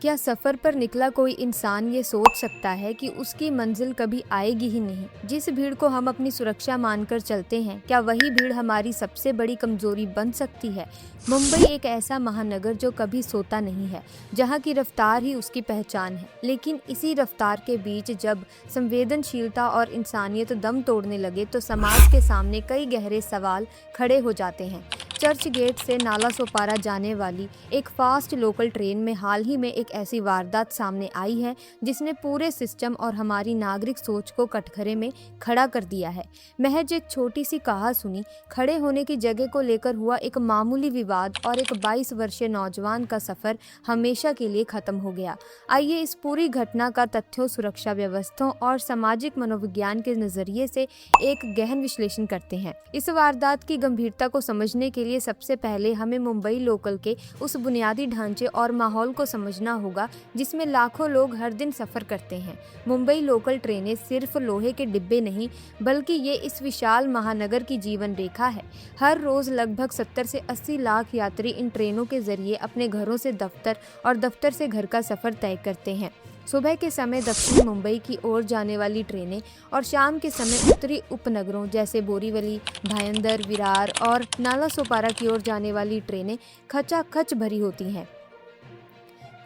क्या सफ़र पर निकला कोई इंसान ये सोच सकता है कि उसकी मंजिल कभी आएगी ही नहीं? जिस भीड़ को हम अपनी सुरक्षा मानकर चलते हैं, क्या वही भीड़ हमारी सबसे बड़ी कमजोरी बन सकती है? मुंबई एक ऐसा महानगर जो कभी सोता नहीं है, जहाँ की रफ्तार ही उसकी पहचान है। लेकिन इसी रफ्तार के बीच जब संवेदनशीलता और इंसानियत दम तोड़ने लगे तो समाज के सामने कई गहरे सवाल खड़े हो जाते हैं। चर्च गेट से नाला सोपारा जाने वाली एक फास्ट लोकल ट्रेन में हाल ही में एक ऐसी वारदात सामने आई है जिसने पूरे सिस्टम और हमारी नागरिक सोच को कटघरे में खड़ा कर दिया है। महज एक छोटी सी कहासुनी खड़े होने की जगह को लेकर हुआ एक मामूली विवाद और एक 22 वर्षीय नौजवान का सफर हमेशा के लिए खत्म हो गया। आइए इस पूरी घटना का तथ्यों, सुरक्षा व्यवस्थाओं और सामाजिक मनोविज्ञान के नजरिए से एक गहन विश्लेषण करते हैं। इस वारदात की गंभीरता को समझने के लिए सबसे पहले हमें मुंबई लोकल के उस बुनियादी ढांचे और माहौल को समझना होगा जिसमें लाखों लोग हर दिन सफर करते हैं। मुंबई लोकल ट्रेनें सिर्फ लोहे के डिब्बे नहीं, बल्कि ये इस विशाल महानगर की जीवन रेखा है। हर रोज लगभग 70 से 80 लाख यात्री इन ट्रेनों के जरिए अपने घरों से दफ्तर और दफ्तर से घर का सफर तय करते हैं। सुबह के समय दक्षिण मुंबई की ओर जाने वाली ट्रेनें और शाम के समय उत्तरी उपनगरों जैसे बोरीवली, भायंदर, विरार और नाला सोपारा की ओर जाने वाली ट्रेनें खचाखच भरी होती हैं।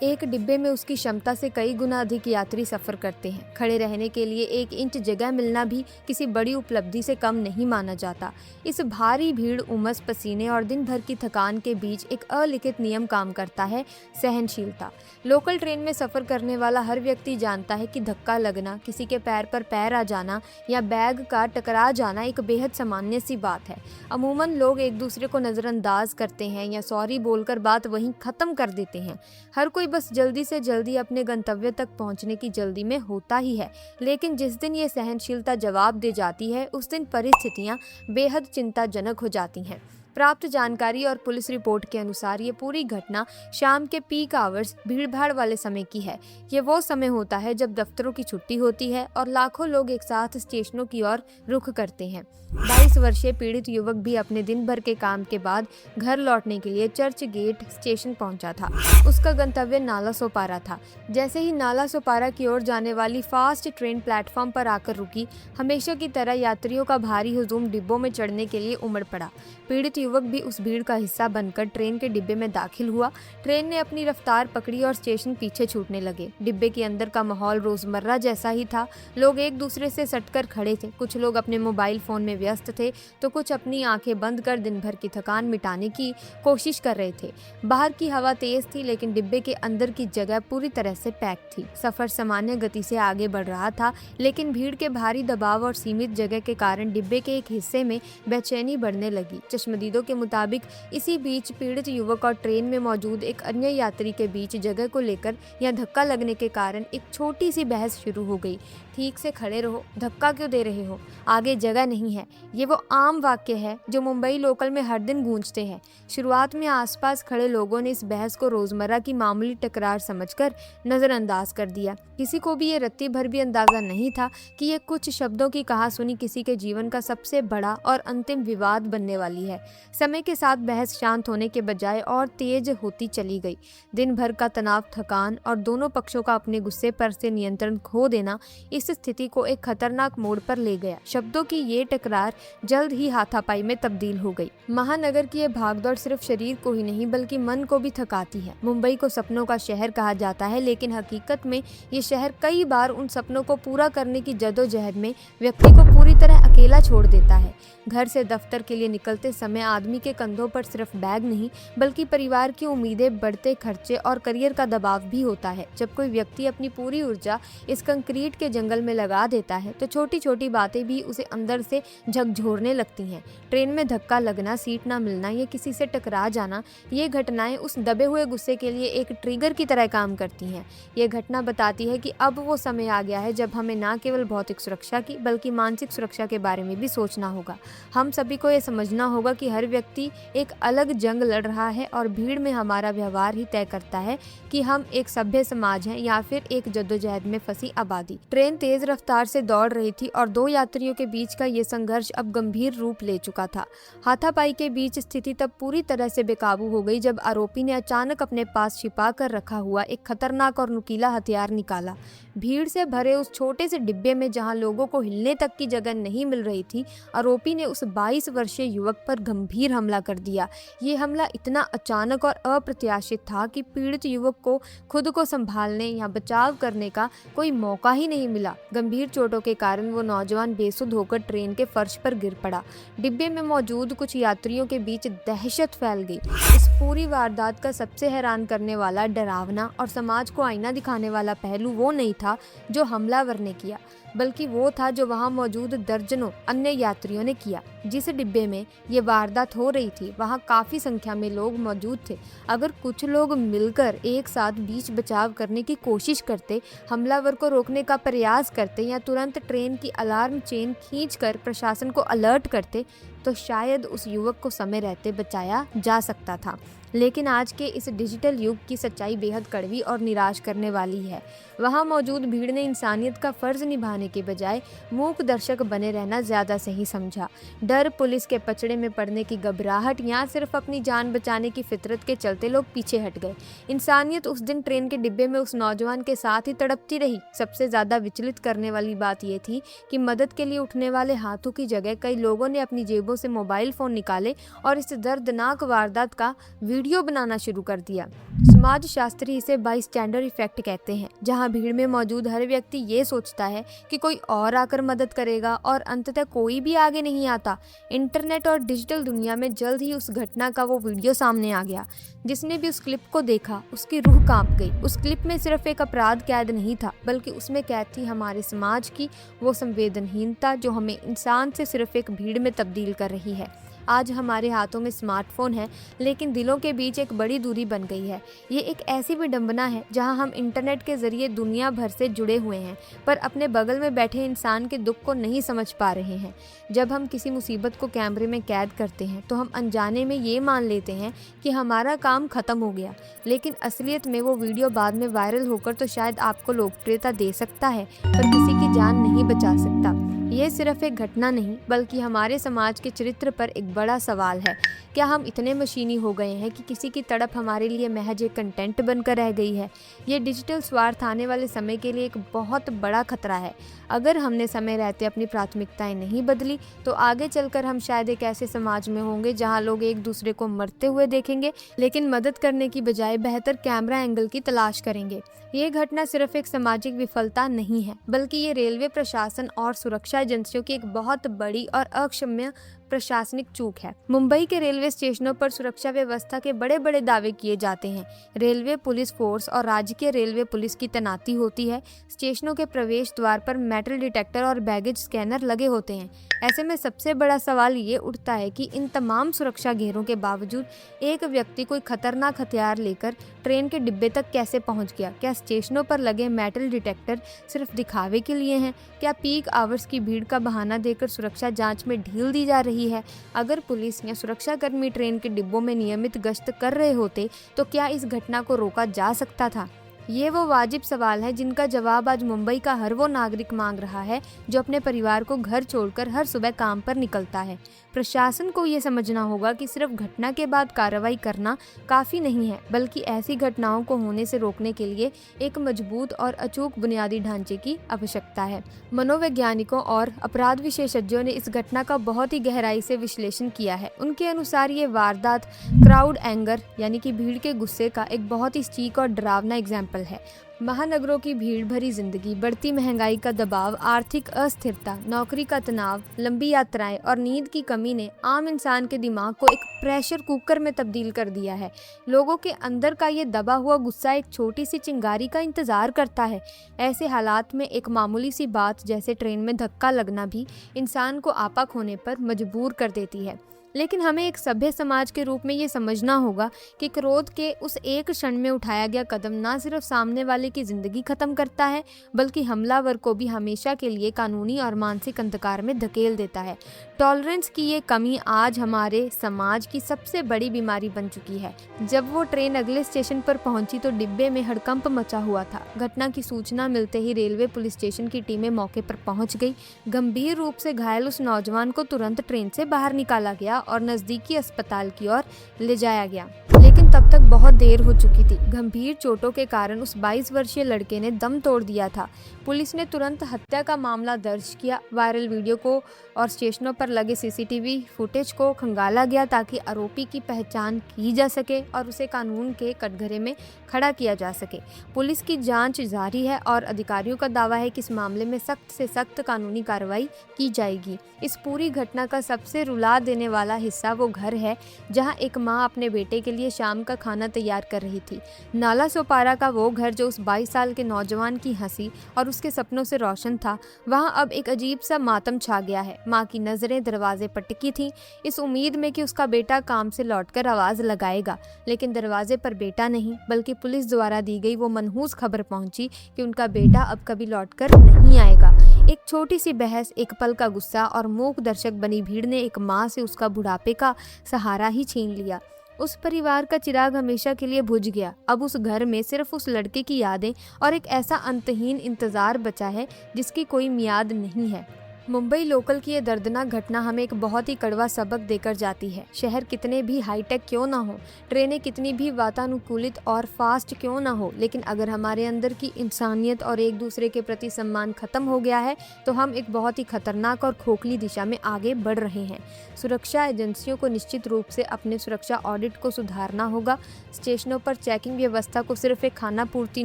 एक डिब्बे में उसकी क्षमता से कई गुना अधिक यात्री सफर करते हैं। खड़े रहने के लिए 1 इंच जगह मिलना भी किसी बड़ी उपलब्धि से कम नहीं माना जाता। इस भारी भीड़, उमस, पसीने और दिन भर की थकान के बीच एक अलिखित नियम काम करता है, सहनशीलता। लोकल ट्रेन में सफर करने वाला हर व्यक्ति जानता है कि धक्का लगना, किसी के पैर पर पैर आ जाना या बैग का टकरा जाना एक बेहद सामान्य सी बात है। अमूमन लोग एक दूसरे को नज़रअंदाज करते हैं या सॉरी बोलकर बात वहीं ख़त्म कर देते हैं। हर कोई बस जल्दी से जल्दी अपने गंतव्य तक पहुंचने की जल्दी में होता ही है। लेकिन जिस दिन ये सहनशीलता जवाब दे जाती है, उस दिन परिस्थितियां बेहद चिंताजनक हो जाती हैं। प्राप्त जानकारी और पुलिस रिपोर्ट के अनुसार ये पूरी घटना शाम के पीक आवर्स, भीड़भाड़ वाले समय की है। ये वो समय होता है जब दफ्तरों की छुट्टी होती है और लाखों लोग एक साथ स्टेशनों की ओर रुख करते हैं। 22 वर्षीय पीड़ित युवक भी अपने दिन भर के काम के बाद घर लौटने के लिए चर्च गेट स्टेशन पहुंचा था। उसका गंतव्य नाला सोपारा था। जैसे ही नाला सोपारा की ओर जाने वाली फास्ट ट्रेन प्लेटफॉर्म पर आकर रुकी, हमेशा की तरह यात्रियों का भारी हुजूम डिब्बों में चढ़ने के लिए उमड़ पड़ा। पीड़ित युवक भी उस भीड़ का हिस्सा बनकर ट्रेन के डिब्बे में दाखिल हुआ। ट्रेन ने अपनी रफ्तार पकड़ी और स्टेशन पीछे छूटने लगे। डिब्बे के अंदर का माहौल रोजमर्रा जैसा ही था। लोग एक दूसरे से सटकर खड़े थे। कुछ लोग अपने मोबाइल फोन में व्यस्त थे तो कुछ अपनी आंखें बंद कर दिन भर की थकान मिटाने की कोशिश कर रहे थे। बाहर की हवा तेज थी, लेकिन डिब्बे के अंदर की जगह पूरी तरह से पैक थी। सफर सामान्य गति से आगे बढ़ रहा था, लेकिन भीड़ के भारी दबाव और सीमित जगह के कारण डिब्बे के एक हिस्से में बेचैनी बढ़ने लगी। चश्मदीदों के मुताबिक इसी बीच पीड़ित युवक और ट्रेन में मौजूद एक अन्य यात्री के बीच जगह को लेकर या धक्का लगने के कारण एक छोटी सी बहस शुरू हो गई। ठीक से खड़े रहो, धक्का क्यों दे रहे हो, आगे जगह नहीं है। ये वो आम वाक्य है जो मुंबई लोकल में हर दिन गूंजते हैं। शुरुआत में आसपास खड़े लोगों ने इस बहस को रोजमर्रा की मामूली टकरार समझकर नजरअंदाज कर दिया। किसी को भी ये रत्ती भर भी अंदाजा नहीं था कि ये कुछ शब्दों की कहासुनी किसी के जीवन का सबसे बड़ा और अंतिम विवाद बनने वाली है। समय के साथ बहस शांत होने के बजाय और तेज होती चली गई। दिन भर का तनाव, थकान और दोनों पक्षों का अपने गुस्से पर से नियंत्रण खो देना इस स्थिति को एक खतरनाक मोड़ पर ले गया। शब्दों की ये टकरार जल्द ही हाथापाई में तब्दील हो गई। महानगर की ये भागदौड़ सिर्फ शरीर को ही नहीं बल्कि मन को भी थकाती है। मुंबई को सपनों का शहर कहा जाता है, लेकिन हकीकत में ये शहर कई बार उन सपनों को पूरा करने की जद्दोजहद में व्यक्ति को पूरी तरह अकेला छोड़ देता है। घर से दफ्तर के लिए निकलते समय आदमी के कंधों पर सिर्फ बैग नहीं बल्कि परिवार की उम्मीदें, बढ़ते खर्चे और करियर का दबाव भी होता है। जब कोई व्यक्ति अपनी पूरी ऊर्जा इस कंक्रीट के जंगल में लगा देता है तो छोटी छोटी बातें भी उसे अंदर से झकझोरने लगती हैं। ट्रेन में धक्का लगना, सीट ना मिलना या किसी से टकरा जाना, ये घटनाएं उस दबे हुए गुस्से के लिए एक ट्रिगर की तरह काम करती हैं। ये घटना बताती है कि अब वो समय आ गया है जब हमें ना केवल भौतिक सुरक्षा की बल्कि मानसिक सुरक्षा के बारे में भी सोचना होगा। हम सभी को ये समझना होगा कि हर व्यक्ति एक अलग जंग लड़ रहा है और भीड़ में हमारा व्यवहार ही तय करता है कि हम एक सभ्य समाज हैं या फिर एक जद्दोजहद में फंसी आबादी। ट्रेन तेज रफ्तार से दौड़ रही थी और दो यात्रियों के बीच का ये संघर्ष अब गंभीर रूप ले चुका था। हाथापाई के बीच स्थिति तब पूरी तरह से बेकाबू हो गई जब आरोपी ने अचानक अपने पास छिपा कर रखा हुआ एक खतरनाक और नुकीला हथियार निकाला। भीड़ से भरे उस छोटे से डिब्बे में जहां लोगों को हिलने तक की जगह नहीं मिल रही थी, आरोपी ने उस 22 वर्षीय युवक पर गंभीर हमला कर दिया। ये हमला इतना अचानक और अप्रत्याशित था कि पीड़ित युवक को खुद को संभालने या बचाव करने का कोई मौका ही नहीं मिला। गंभीर चोटों के कारण वो नौजवान बेसुध होकर ट्रेन के फर्श पर गिर पड़ा। डिब्बे में मौजूद कुछ यात्रियों के बीच दहशत फैल गई। इस पूरी वारदात का सबसे हैरान करने वाला, डरावना और समाज को आईना दिखाने वाला पहलू वो नहीं था जो हमलावर ने किया, बल्कि वो था जो वहां मौजूद दर्जनों अन्य यात्रियों ने किया। जिस डिब्बे में ये वारदात हो रही थी वहां काफी संख्या में लोग मौजूद थे। अगर कुछ लोग मिलकर एक साथ बीच बचाव करने की कोशिश करते, हमलावर को रोकने का प्रयास करते या तुरंत ट्रेन की अलार्म चेन खींचकर प्रशासन को अलर्ट करते, तो शायद उस युवक को समय रहते बचाया जा सकता था। लेकिन आज के इस डिजिटल युग की सच्चाई बेहद कड़वी और निराश करने वाली है। वहां मौजूद भीड़ ने इंसानियत का फर्ज निभाने के बजाय मूक दर्शक बने रहना ज्यादा सही समझा। डर, पुलिस के पचड़े में पड़ने की घबराहट या सिर्फ अपनी जान बचाने की फितरत के चलते लोग पीछे हट गए। इंसानियत उस दिन ट्रेन के डिब्बे में उस नौजवान के साथ ही तड़पती रही। सबसे ज्यादा विचलित करने वाली बात यह थी कि मदद के लिए उठने वाले हाथों की जगह कई लोगों ने अपनी जेबों से मोबाइल फोन निकाले और इस दर्दनाक वारदात का वीडियो बनाना शुरू कर दिया। समाज शास्त्री इसे बाईस्टैंडर इफेक्ट कहते हैं, जहां भीड़ में मौजूद हर व्यक्ति ये सोचता है कि कोई और आकर मदद करेगा और अंततः कोई भी आगे नहीं आता। इंटरनेट और डिजिटल दुनिया में जल्द ही उस घटना का वो वीडियो सामने आ गया। जिसने भी उस क्लिप को देखा उसकी रूह कांप गई। उस क्लिप में सिर्फ एक अपराध कैद नहीं था, बल्कि उसमें कैद थी हमारे समाज की वो संवेदनहीनता जो हमें इंसान से सिर्फ एक भीड़ में तब्दील कर रही है। आज हमारे हाथों में स्मार्टफोन है, लेकिन दिलों के बीच एक बड़ी दूरी बन गई है। ये एक ऐसी विडंबना है जहां हम इंटरनेट के जरिए दुनिया भर से जुड़े हुए हैं, पर अपने बगल में बैठे इंसान के दुख को नहीं समझ पा रहे हैं। जब हम किसी मुसीबत को कैमरे में कैद करते हैं तो हम अनजाने में ये मान लेते हैं कि हमारा काम खत्म हो गया, लेकिन असलियत में वो वीडियो बाद में वायरल होकर तो शायद आपको लोकप्रियता दे सकता है, पर किसी की जान नहीं बचा सकता। ये सिर्फ एक घटना नहीं, बल्कि हमारे समाज के चरित्र पर एक बड़ा सवाल है। क्या हम इतने मशीनी हो गए हैं कि किसी की तड़प हमारे लिए महज एक कंटेंट बनकर रह गई है? ये डिजिटल स्वार्थ आने वाले समय के लिए एक बहुत बड़ा खतरा है। अगर हमने समय रहते अपनी प्राथमिकताएं नहीं बदली, तो आगे चलकर हम शायद एक ऐसे समाज में होंगे जहां लोग एक दूसरे को मरते हुए देखेंगे, लेकिन मदद करने की बजाय बेहतर कैमरा एंगल की तलाश करेंगे। ये घटना सिर्फ एक सामाजिक विफलता नहीं है, बल्कि ये रेलवे प्रशासन और सुरक्षा एजेंसियों की एक बहुत बड़ी और अक्षम्य प्रशासनिक चूक है। मुंबई के रेलवे स्टेशनों पर सुरक्षा व्यवस्था के बड़े बड़े दावे किए जाते हैं। रेलवे पुलिस फोर्स और राज्य के रेलवे पुलिस की तैनाती होती है। स्टेशनों के प्रवेश द्वार पर मेटल डिटेक्टर और बैगेज स्कैनर लगे होते हैं। ऐसे में सबसे बड़ा सवाल ये उठता है कि इन तमाम सुरक्षा घेरों के बावजूद एक व्यक्ति कोई खतरनाक हथियार लेकर ट्रेन के डिब्बे तक कैसे पहुंच गया? क्या स्टेशनों पर लगे मेटल डिटेक्टर सिर्फ दिखावे के लिए हैं? क्या पीक आवर्स की भीड़ का बहाना देकर सुरक्षा जांच में ढील दी जा रही है? अगर पुलिस या सुरक्षा कर्मी ट्रेन के डिब्बों में नियमित गश्त कर रहे होते तो क्या इस घटना को रोका जा सकता था? ये वो वाजिब सवाल है जिनका जवाब आज मुंबई का हर वो नागरिक मांग रहा है जो अपने परिवार को घर छोड़कर हर सुबह काम पर निकलता है। प्रशासन को ये समझना होगा कि सिर्फ घटना के बाद कार्रवाई करना काफ़ी नहीं है, बल्कि ऐसी घटनाओं को होने से रोकने के लिए एक मजबूत और अचूक बुनियादी ढांचे की आवश्यकता है। मनोवैज्ञानिकों और अपराध विशेषज्ञों ने इस घटना का बहुत ही गहराई से विश्लेषण किया है। उनके अनुसार ये वारदात क्राउड एंगर यानी कि भीड़ के गुस्से का एक बहुत ही सटीक और डरावना एग्जाम्पल है। महानगरों की भीड़ भरी जिंदगी, बढ़ती महंगाई का दबाव, आर्थिक अस्थिरता, नौकरी का तनाव, लंबी यात्राएं और नींद की कमी ने आम इंसान के दिमाग को एक प्रेशर कुकर में तब्दील कर दिया है। लोगों के अंदर का ये दबा हुआ गुस्सा एक छोटी सी चिंगारी का इंतजार करता है। ऐसे हालात में एक मामूली सी बात जैसे ट्रेन में धक्का लगना भी इंसान को आपा खोने पर मजबूर कर देती है। लेकिन हमें एक सभ्य समाज के रूप में ये समझना होगा कि क्रोध के उस एक क्षण में उठाया गया कदम ना सिर्फ सामने वाले की जिंदगी खत्म करता है, बल्कि हमलावर को भी हमेशा के लिए कानूनी और मानसिक अंधकार में धकेल देता है। टॉलरेंस की ये कमी आज हमारे समाज की सबसे बड़ी बीमारी बन चुकी है। जब वो ट्रेन अगले स्टेशन पर पहुंची तो डिब्बे में हड़कंप मचा हुआ था। घटना की सूचना मिलते ही रेलवे पुलिस स्टेशन की टीमें मौके पर पहुंच गई। गंभीर रूप से घायल उस नौजवान को तुरंत ट्रेन से बाहर निकाला गया और नजदीकी अस्पताल की ओर ले जाया गया, लेकिन तब तक बहुत देर हो चुकी थी। गंभीर चोटों के कारण उस 22 वर्षीय लड़के ने दम तोड़ दिया था। पुलिस ने तुरंत हत्या का मामला दर्ज किया। वायरल वीडियो को और स्टेशनों पर लगे सीसीटीवी फुटेज को खंगाला गया ताकि आरोपी की पहचान की जा सके और उसे कानून के कटघरे में खड़ा किया जा सके। पुलिस की जांच जारी है और अधिकारियों का दावा है कि इस मामले में सख्त से सख्त कानूनी कार्रवाई की जाएगी। इस पूरी घटना का सबसे रुला देने वाला हिस्सा वो घर है जहां एक मां अपने बेटे के लिए शाम का खाना तैयार कर रही थी। नाला सोपारा का वो घर जो उस 22 साल के नौजवान की हंसी और उसके सपनों से रोशन था, वहां अब एक अजीब सा मातम छा गया है। मां की नजरें दरवाजे पर टिकी थीं, इस उम्मीद में कि उसका बेटा काम से लौटकर आवाज लगाएगा, लेकिन दरवाजे पर बेटा नहीं बल्कि पुलिस द्वारा दी गई वो मनहूस खबर पहुंची कि उनका बेटा अब कभी लौटकर नहीं आएगा। एक छोटी सी बहस, एक पल का गुस्सा और मूक दर्शक बनी भीड़ ने एक माँ से उसका बुढ़ापे का सहारा ही छीन लिया। उस परिवार का चिराग हमेशा के लिए बुझ गया। अब उस घर में सिर्फ उस लड़के की यादें और एक ऐसा अंतहीन इंतजार बचा है जिसकी कोई मियाद नहीं है। मुंबई लोकल की ये दर्दनाक घटना हमें एक बहुत ही कड़वा सबक देकर जाती है। शहर कितने भी हाईटेक क्यों ना हो, ट्रेनें कितनी भी वातानुकूलित और फास्ट क्यों ना हो, लेकिन अगर हमारे अंदर की इंसानियत और एक दूसरे के प्रति सम्मान खत्म हो गया है तो हम एक बहुत ही खतरनाक और खोखली दिशा में आगे बढ़ रहे हैं। सुरक्षा एजेंसियों को निश्चित रूप से अपने सुरक्षा ऑडिट को सुधारना होगा। स्टेशनों पर चेकिंग व्यवस्था को सिर्फ एक खाना पूर्ति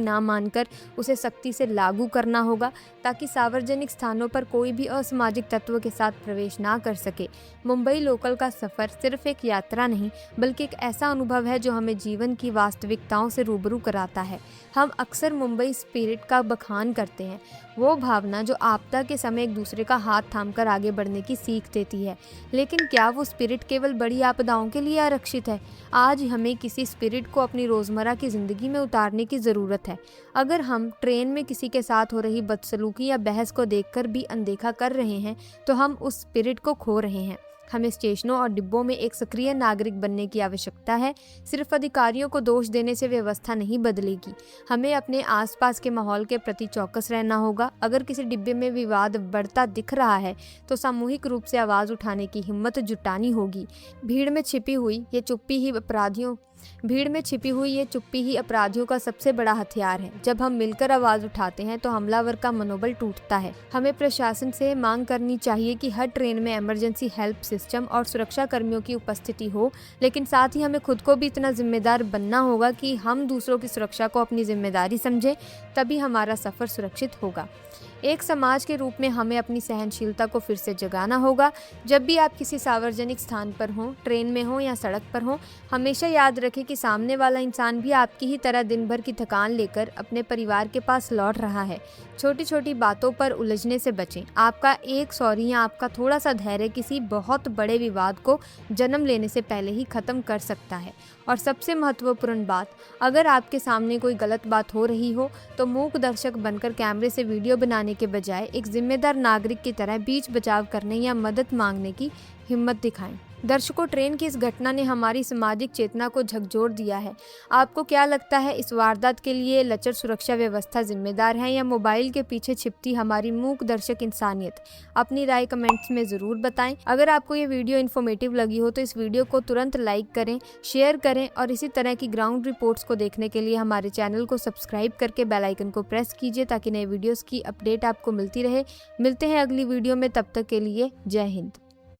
ना मानकर उसे सख्ती से लागू करना होगा ताकि सार्वजनिक स्थानों पर कोई भी सामाजिक तत्व के साथ प्रवेश ना कर सके। मुंबई लोकल का सफर सिर्फ एक यात्रा नहीं बल्कि एक ऐसा अनुभव है जो हमें जीवन की वास्तविकताओं से रूबरू कराता है। हम अक्सर मुंबई स्पिरिट का बखान करते हैं, वो भावना जो आपदा के समय एक दूसरे का हाथ थामकर आगे बढ़ने की सीख देती है, लेकिन क्या वो स्पिरिट केवल बड़ी आपदाओं के लिए आरक्षित है? आज हमें किसी स्पिरिट को अपनी रोजमर्रा की जिंदगी में उतारने की जरूरत है। अगर हम ट्रेन में किसी के साथ हो रही बदसलूकी या बहस को देखकर भी अनदेखा कर रहे हैं तो हम उस स्पिरिट को खो रहे हैं। हमें स्टेशनों और डिब्बों में एक सक्रिय नागरिक बनने की आवश्यकता है। सिर्फ अधिकारियों को दोष देने से व्यवस्था नहीं बदलेगी। हमें अपने आसपास के माहौल के प्रति चौकस रहना होगा। अगर किसी डिब्बे में विवाद बढ़ता दिख रहा है तो सामूहिक रूप से आवाज़ उठाने की हिम्मत जुटानी होगी। भीड़ में छिपी हुई ये चुप्पी ही अपराधियों का सबसे बड़ा हथियार है। जब हम मिलकर आवाज़ उठाते हैं तो हमलावर का मनोबल टूटता है। हमें प्रशासन से मांग करनी चाहिए कि हर ट्रेन में इमरजेंसी हेल्प सिस्टम और सुरक्षा कर्मियों की उपस्थिति हो, लेकिन साथ ही हमें खुद को भी इतना जिम्मेदार बनना होगा कि हम दूसरों की सुरक्षा को अपनी जिम्मेदारी समझें, तभी हमारा सफ़र सुरक्षित होगा। एक समाज के रूप में हमें अपनी सहनशीलता को फिर से जगाना होगा। जब भी आप किसी सार्वजनिक स्थान पर हों, ट्रेन में हों या सड़क पर हों, हमेशा याद रखें कि सामने वाला इंसान भी आपकी ही तरह दिन भर की थकान लेकर अपने परिवार के पास लौट रहा है। छोटी छोटी बातों पर उलझने से बचें। आपका एक सॉरी या आपका थोड़ा सा धैर्य किसी बहुत बड़े विवाद को जन्म लेने से पहले ही खत्म कर सकता है। और सबसे महत्वपूर्ण बात, अगर आपके सामने कोई गलत बात हो रही हो तो मूक दर्शक बनकर कैमरे से वीडियो बनाने के बजाय एक जिम्मेदार नागरिक की तरह बीच बचाव करने या मदद मांगने की हिम्मत दिखाएं। दर्शकों, ट्रेन की इस घटना ने हमारी सामाजिक चेतना को झकझोर दिया है। आपको क्या लगता है, इस वारदात के लिए लचर सुरक्षा व्यवस्था जिम्मेदार है या मोबाइल के पीछे छिपती हमारी मूक दर्शक इंसानियत? अपनी राय कमेंट्स में ज़रूर बताएं। अगर आपको ये वीडियो इन्फॉर्मेटिव लगी हो तो इस वीडियो को तुरंत लाइक करें, शेयर करें और इसी तरह की ग्राउंड रिपोर्ट्स को देखने के लिए हमारे चैनल को सब्सक्राइब करके बेल आइकन को प्रेस कीजिए ताकि नए वीडियोज़ की अपडेट आपको मिलती रहे। मिलते हैं अगली वीडियो में, तब तक के लिए जय हिंद।